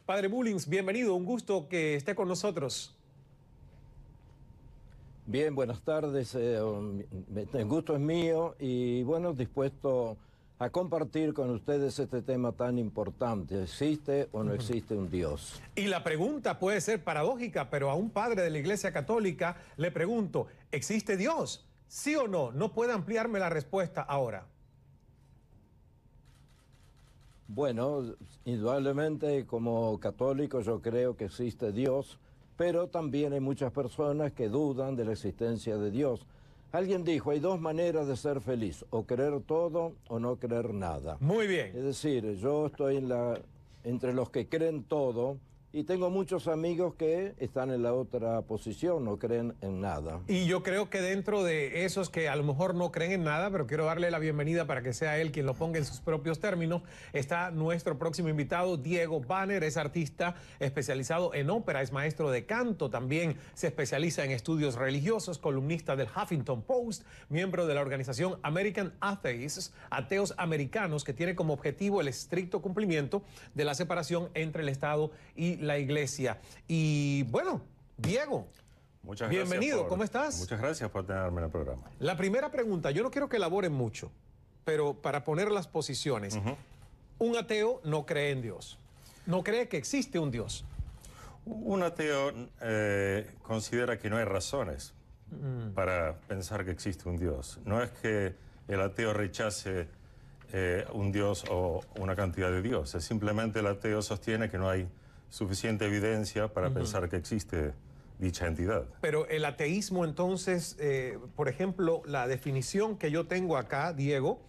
Padre Mullins, bienvenido, un gusto que esté con nosotros. Bien, buenas tardes, el gusto es mío y bueno, dispuesto a compartir con ustedes este tema tan importante. ¿Existe o no existe un Dios? Y la pregunta puede ser paradójica, pero a un padre de la Iglesia Católica le pregunto, ¿existe Dios? ¿Sí o no? No puede ampliarme la respuesta ahora. Bueno, indudablemente como católico yo creo que existe Dios, pero también hay muchas personas que dudan de la existencia de Dios. Alguien dijo, hay dos maneras de ser feliz, o creer todo o no creer nada. Muy bien. Es decir, yo estoy entre los que creen todo y tengo muchos amigos que están en la otra posición, no creen en nada. Y yo creo que dentro de esos que a lo mejor no creen en nada, pero quiero darle la bienvenida para que sea él quien lo ponga en sus propios términos, está nuestro próximo invitado, Diego Banner. Es artista especializado en ópera, es maestro de canto, también se especializa en estudios religiosos, columnista del Huffington Post, miembro de la organización American Atheists, Ateos Americanos, que tiene como objetivo el estricto cumplimiento de la separación entre el Estado y la Iglesia. Y bueno, Diego, muchas bienvenido, ¿cómo estás? Muchas gracias por tenerme en el programa. La primera pregunta, yo no quiero que elaboren mucho, pero para poner las posiciones, un ateo no cree en Dios, no cree que existe un Dios. Un ateo considera que no hay razones para pensar que existe un Dios. No es que el ateo rechace un Dios o una cantidad de dioses, simplemente el ateo sostiene que no hay suficiente evidencia para pensar que existe dicha entidad. Pero el ateísmo entonces, por ejemplo, la definición que yo tengo acá, Diego,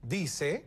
dice,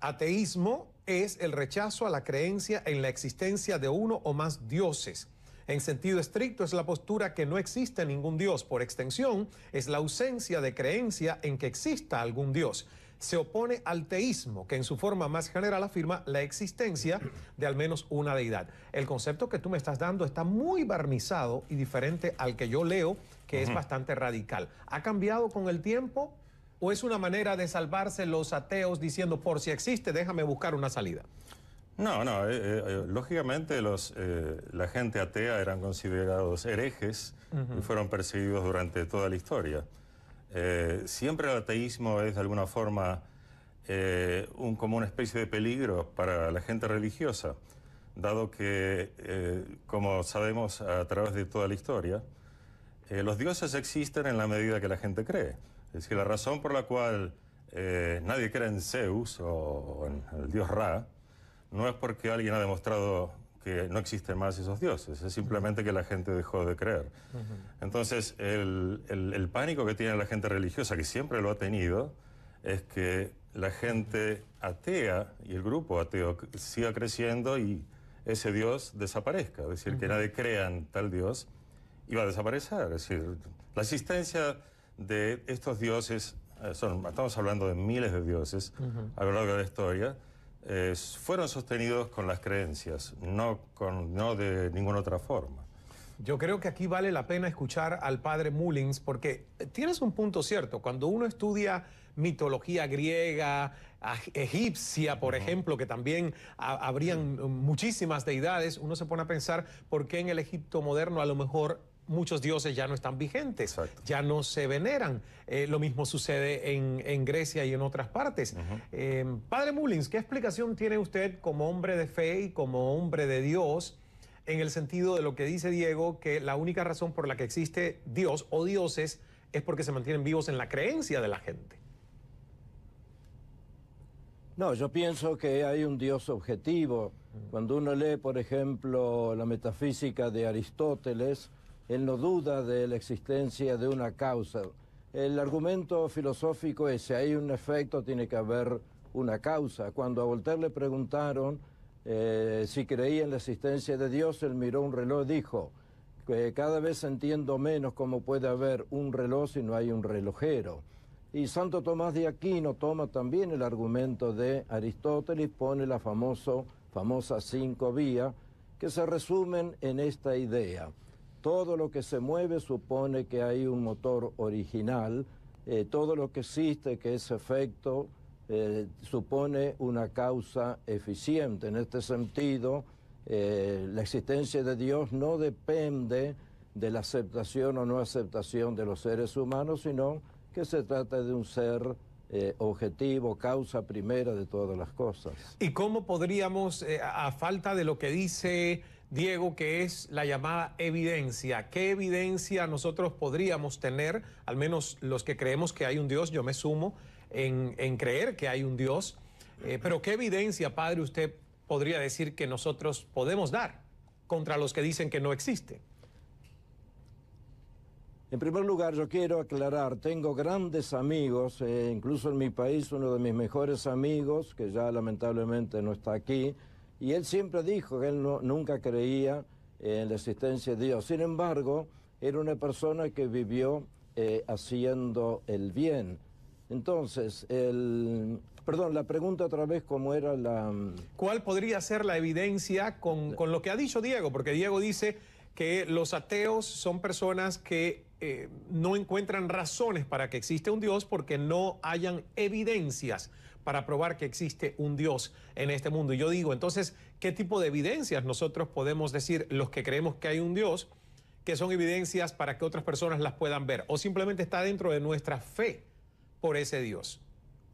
ateísmo es el rechazo a la creencia en la existencia de uno o más dioses. En sentido estricto es la postura que no existe ningún Dios. Por extensión, es la ausencia de creencia en que exista algún Dios. Se opone al teísmo, que en su forma más general afirma la existencia de al menos una deidad. El concepto que tú me estás dando está muy barnizado y diferente al que yo leo, que es bastante radical. ¿Ha cambiado con el tiempo o es una manera de salvarse los ateos diciendo, por si existe, déjame buscar una salida? No, lógicamente la gente atea eran considerados herejes y fueron perseguidos durante toda la historia. Siempre el ateísmo es de alguna forma como una especie de peligro para la gente religiosa, dado que, como sabemos a través de toda la historia, los dioses existen en la medida que la gente cree. Es decir, la razón por la cual nadie cree en Zeus o en el dios Ra no es porque alguien ha demostrado que no existen más esos dioses, es simplemente que la gente dejó de creer. Entonces, el pánico que tiene la gente religiosa, que siempre lo ha tenido, es que la gente atea y el grupo ateo siga creciendo y ese Dios desaparezca. Es decir, que nadie crea en tal Dios y va a desaparecer. Es decir, la existencia de estos dioses, estamos hablando de miles de dioses a lo largo de la historia, fueron sostenidos con las creencias, no de ninguna otra forma. Yo creo que aquí vale la pena escuchar al padre Mullins porque tienes un punto cierto. Cuando uno estudia mitología griega, egipcia, por ejemplo, que también habrían muchísimas deidades, uno se pone a pensar por qué en el Egipto moderno a lo mejor muchos dioses ya no están vigentes, ya no se veneran. Lo mismo sucede en Grecia y en otras partes. Padre Mullins, ¿qué explicación tiene usted como hombre de fe y como hombre de Dios en el sentido de lo que dice Diego, que la única razón por la que existe Dios o dioses es porque se mantienen vivos en la creencia de la gente? No, yo pienso que hay un Dios objetivo. Cuando uno lee, por ejemplo, la metafísica de Aristóteles, él no duda de la existencia de una causa. El argumento filosófico es, si hay un efecto, tiene que haber una causa. Cuando a Voltaire le preguntaron si creía en la existencia de Dios, él miró un reloj y dijo, que cada vez entiendo menos cómo puede haber un reloj si no hay un relojero. Y Santo Tomás de Aquino toma también el argumento de Aristóteles, pone la famosa 5 vías, que se resumen en esta idea. Todo lo que se mueve supone que hay un motor original, todo lo que existe, que es efecto, supone una causa eficiente. En este sentido, La existencia de Dios no depende de la aceptación o no aceptación de los seres humanos, sino que se trata de un ser objetivo, causa primera de todas las cosas. ¿Y cómo podríamos, a falta de lo que dice Diego, que es la llamada evidencia, qué evidencia nosotros podríamos tener, al menos los que creemos que hay un Dios, yo me sumo en creer que hay un Dios, pero qué evidencia, padre, usted podría decir que nosotros podemos dar contra los que dicen que no existe? En primer lugar, yo quiero aclarar, tengo grandes amigos, incluso en mi país uno de mis mejores amigos, que ya lamentablemente no está aquí, y él siempre dijo que él nunca creía en la existencia de Dios. Sin embargo, era una persona que vivió haciendo el bien. Entonces, perdón, la pregunta otra vez, ¿cómo era la...? ¿Cuál podría ser la evidencia con lo que ha dicho Diego? Porque Diego dice que los ateos son personas que no encuentran razones para que existe un Dios porque no hayan evidencias para probar que existe un Dios en este mundo. Y yo digo, entonces, ¿qué tipo de evidencias nosotros podemos decir, los que creemos que hay un Dios, que son evidencias para que otras personas las puedan ver? ¿O simplemente está dentro de nuestra fe por ese Dios,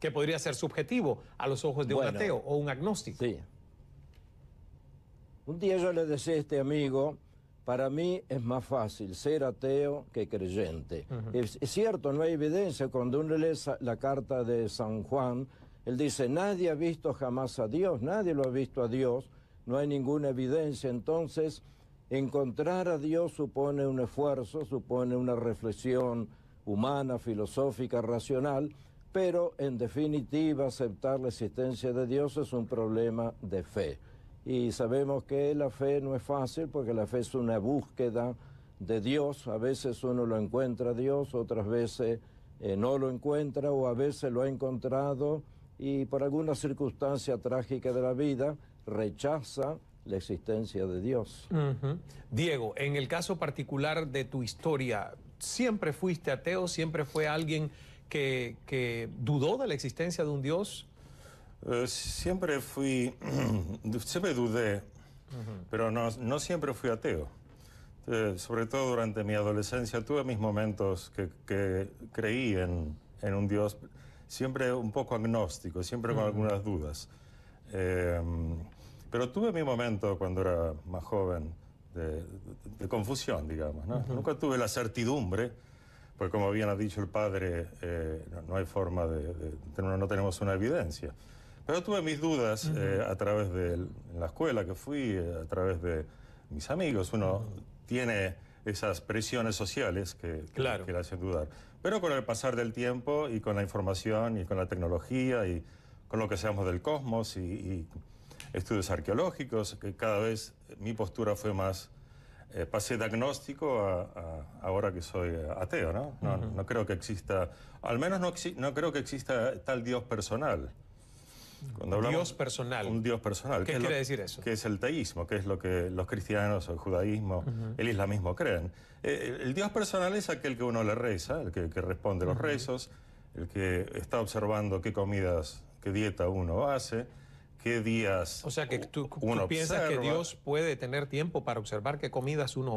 que podría ser subjetivo a los ojos de un ateo o un agnóstico? Sí. Un día yo le decía a este amigo, para mí es más fácil ser ateo que creyente. Es cierto, no hay evidencia. Cuando uno lee la carta de San Juan, él dice, nadie ha visto jamás a Dios, nadie lo ha visto a Dios, no hay ninguna evidencia. Entonces, encontrar a Dios supone un esfuerzo, supone una reflexión humana, filosófica, racional, pero en definitiva aceptar la existencia de Dios es un problema de fe. Y sabemos que la fe no es fácil porque la fe es una búsqueda de Dios. A veces uno lo encuentra a Dios, otras veces no lo encuentra, o a veces lo ha encontrado y por alguna circunstancia trágica de la vida rechaza la existencia de Dios. Diego, en el caso particular de tu historia, ¿siempre fuiste ateo? ¿Siempre fue alguien que dudó de la existencia de un Dios? Siempre dudé, pero no siempre fui ateo. Sobre todo durante mi adolescencia tuve mis momentos que creí en un Dios, siempre un poco agnóstico, siempre con algunas dudas. Pero tuve mi momento cuando era más joven de confusión, digamos, ¿no? Nunca tuve la certidumbre, porque como bien ha dicho el padre, no hay forma no tenemos una evidencia. Pero tuve mis dudas a través en la escuela que fui, a través de mis amigos. Uno tiene esas presiones sociales que le hacen dudar. Pero con el pasar del tiempo y con la información y con la tecnología y con lo que sabemos del cosmos y estudios arqueológicos, que cada vez mi postura fue más, pasé de agnóstico a ahora que soy ateo, ¿no? No creo que exista, al menos no creo que exista tal Dios personal. Cuando hablamos, Dios personal. Un Dios personal. ¿Qué quiere decir eso? Que es el teísmo, que es lo que los cristianos, el judaísmo, el islamismo creen. El Dios personal es aquel que uno le reza, el que responde los rezos, el que está observando qué comidas, qué dieta uno hace, qué días. O sea, que tú uno piensas observa. que Dios puede tener tiempo para observar qué comidas uno...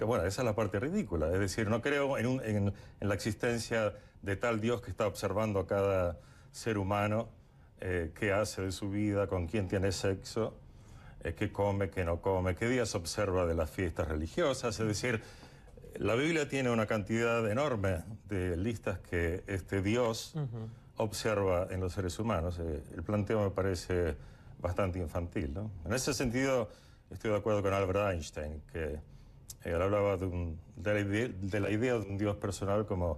Bueno, esa es la parte ridícula. Es decir, no creo en la existencia de tal Dios que está observando a cada ser humano, qué hace de su vida, con quién tiene sexo, qué come, qué no come, qué días observa de las fiestas religiosas. Es decir, la Biblia tiene una cantidad enorme de listas que este Dios observa en los seres humanos. El planteo me parece bastante infantil, ¿no? En ese sentido, estoy de acuerdo con Albert Einstein, que él hablaba de la idea de un Dios personal como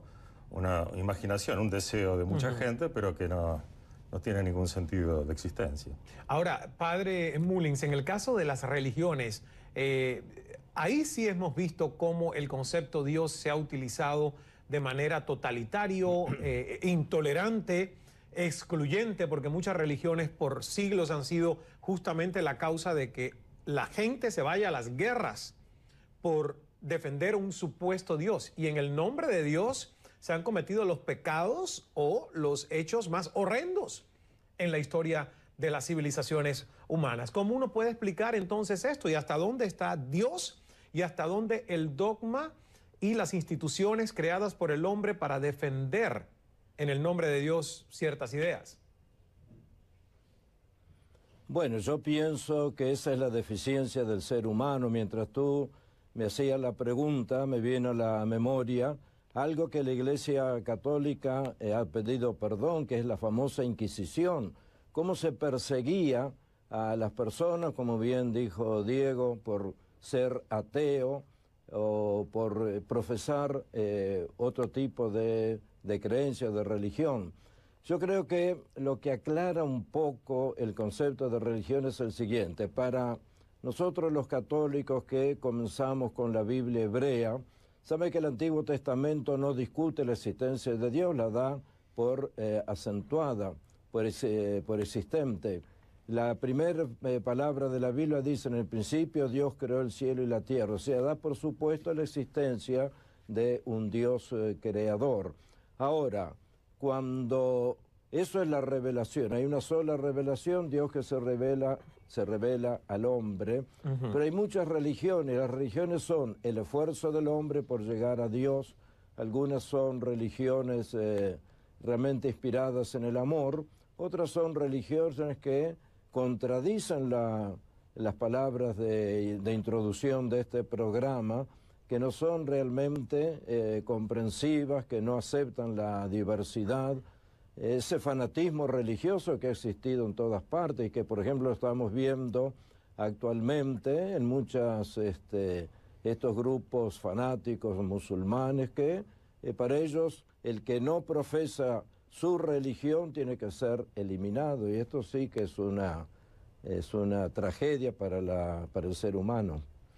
una imaginación, un deseo de mucha gente, pero que no tiene ningún sentido de existencia. Ahora, padre Mullins, en el caso de las religiones, ahí sí hemos visto cómo el concepto Dios se ha utilizado de manera totalitario, intolerante, excluyente, porque muchas religiones por siglos han sido justamente la causa de que la gente se vaya a las guerras por defender un supuesto Dios. Y en el nombre de Dios se han cometido los pecados o los hechos más horrendos en la historia de las civilizaciones humanas. ¿Cómo uno puede explicar entonces esto y hasta dónde está Dios y hasta dónde el dogma y las instituciones creadas por el hombre para defender en el nombre de Dios ciertas ideas? Bueno, yo pienso que esa es la deficiencia del ser humano. Mientras tú me hacías la pregunta, me vino a la memoria algo que la Iglesia Católica ha pedido perdón, que es la famosa Inquisición. Cómo se perseguía a las personas, como bien dijo Diego, por ser ateo o por profesar otro tipo de creencia, de religión. Yo creo que lo que aclara un poco el concepto de religión es el siguiente. Para nosotros los católicos que comenzamos con la Biblia hebrea, sabe que el Antiguo Testamento no discute la existencia de Dios, la da por acentuada, por existente. La primera palabra de la Biblia dice: en el principio Dios creó el cielo y la tierra. O sea, da por supuesto la existencia de un Dios creador. Ahora, cuando eso es la revelación, hay una sola revelación, Dios que se revela al hombre, pero hay muchas religiones. Las religiones son el esfuerzo del hombre por llegar a Dios, algunas son religiones realmente inspiradas en el amor, otras son religiones que contradicen las palabras de introducción de este programa, que no son realmente comprensivas, que no aceptan la diversidad, ese fanatismo religioso que ha existido en todas partes y que, por ejemplo, estamos viendo actualmente en muchos estos grupos fanáticos musulmanes que para ellos el que no profesa su religión tiene que ser eliminado, y esto sí que es una tragedia para el ser humano.